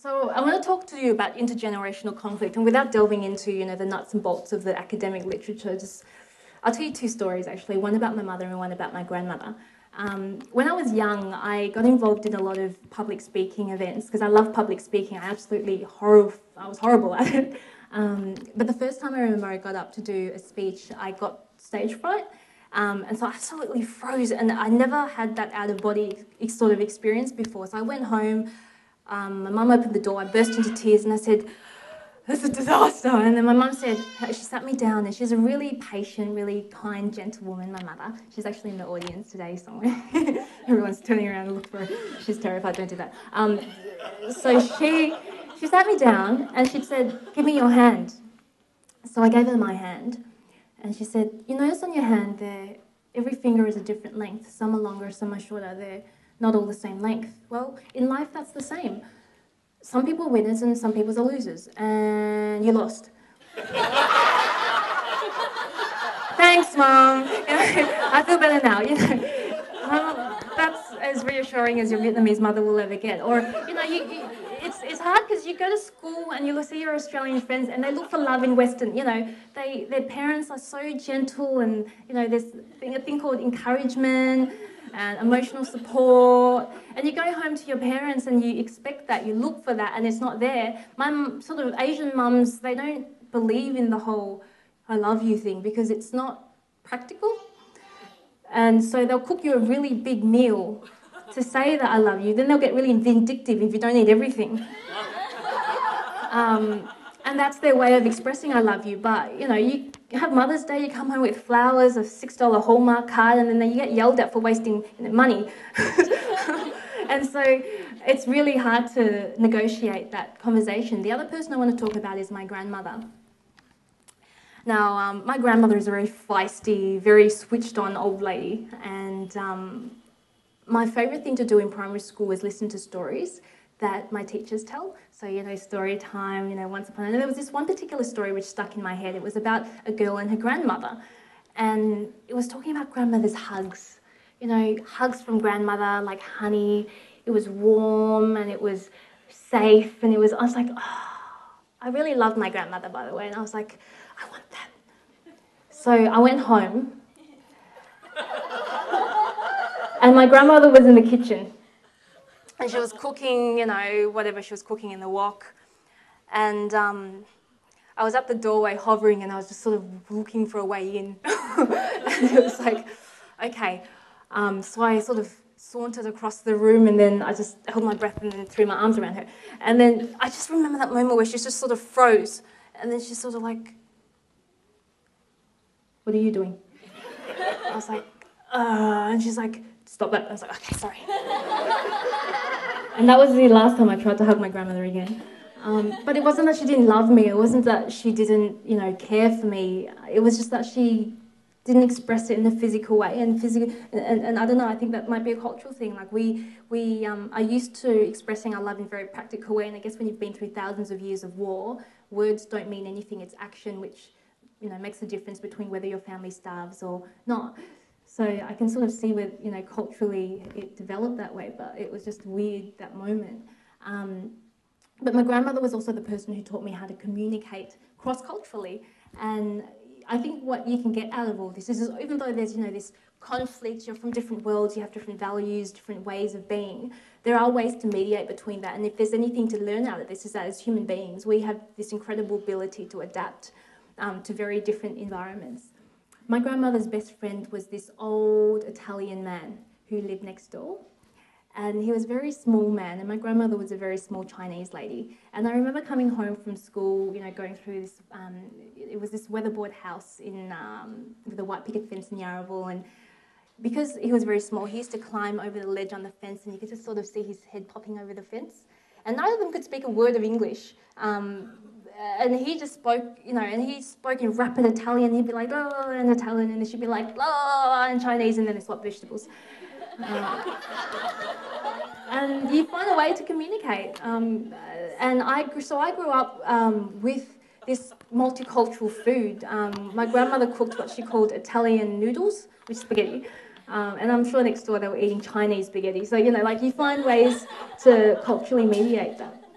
So I want to talk to you about intergenerational conflict, and without delving into, the nuts and bolts of the academic literature, I'll tell you two stories actually, one about my mother and one about my grandmother. When I was young, I got involved in a lot of public speaking events because I love public speaking. I was horrible at it. But the first time I remember I got up to do a speech, I got stage fright. And so I absolutely froze, and I never had that out-of-body sort of experience before. So I went home, my mum opened the door, I burst into tears, and I said, "This is a disaster." And then my mum said, she sat me down, and she's a really patient, really kind, gentle woman, my mother. She's actually in the audience today somewhere. Everyone's turning around to look for her. She's terrified, don't do that. So she sat me down, and she said, "Give me your hand." So I gave her my hand. And she said, "You notice on your hand there, every finger is a different length. Some are longer, some are shorter. They're not all the same length. Well, in life, that's the same. Some people are winners and some people are losers. And you lost." Thanks, Mum. I feel better now. That's as reassuring as your Vietnamese mother will ever get. Or, it's hard because you go to school and you see your Australian friends and they look for love in Western. Their parents are so gentle, and there's a thing called encouragement and emotional support. And you go home to your parents and you expect that, you look for that, and it's not there. My sort of Asian mums, they don't believe in the whole "I love you" thing because it's not practical. And so they'll cook you a really big meal to say that "I love you." Then they'll get really vindictive if you don't eat everything. And that's their way of expressing "I love you." But, you have Mother's Day, you come home with flowers, a $6 Hallmark card, and then you get yelled at for wasting money. And so it's really hard to negotiate that conversation. The other person I want to talk about is my grandmother. Now, my grandmother is a very feisty, very switched-on old lady, and my favourite thing to do in primary school was listen to stories that my teachers tell. So, story time, once upon a time. And there was this one particular story which stuck in my head. It was about a girl and her grandmother, and it was talking about grandmother's hugs. Hugs from grandmother, like honey. It was warm, and it was safe, and I was like, oh, I really loved my grandmother, by the way, and I was like, I want that. So I went home, and my grandmother was in the kitchen, and she was cooking, whatever she was cooking in the wok, and I was at the doorway hovering, and I was just sort of looking for a way in, and it was like, okay, so I sort of sauntered across the room, and then I just held my breath and then threw my arms around her, and then I just remember that moment where she just sort of froze, and then she's sort of like, "What are you doing?" I was like, and she's like, "Stop that." I was like, "Okay, sorry." And that was the last time I tried to hug my grandmother again. But it wasn't that she didn't love me. It wasn't that she didn't, care for me. It was just that she didn't express it in a physical way. And I don't know, I think that might be a cultural thing. Like we are used to expressing our love in a very practical way. And I guess when you've been through thousands of years of war, words don't mean anything. It's action which makes the difference between whether your family starves or not. So I can sort of see where, culturally it developed that way, but it was just weird, that moment. But my grandmother was also the person who taught me how to communicate cross-culturally. And I think what you can get out of all this is even though there's, this conflict, you're from different worlds, you have different values, different ways of being, there are ways to mediate between that. And if there's anything to learn out of this, is that as human beings, we have this incredible ability to adapt to very different environments. My grandmother's best friend was this old Italian man who lived next door. And he was a very small man, and my grandmother was a very small Chinese lady. And I remember coming home from school, going through this, it was this weatherboard house with a white picket fence in Yarraville. And because he was very small, he used to climb over the ledge on the fence, and you could just sort of see his head popping over the fence. And neither of them could speak a word of English. And he just spoke, and he spoke in rapid Italian. He'd be like, "Oh," in Italian, and then she'd be like, "Oh," in Chinese, and then they swapped vegetables. And you find a way to communicate. And I grew up with this multicultural food. My grandmother cooked what she called Italian noodles, which is spaghetti. And I'm sure next door they were eating Chinese spaghetti. So, you find ways to culturally mediate that.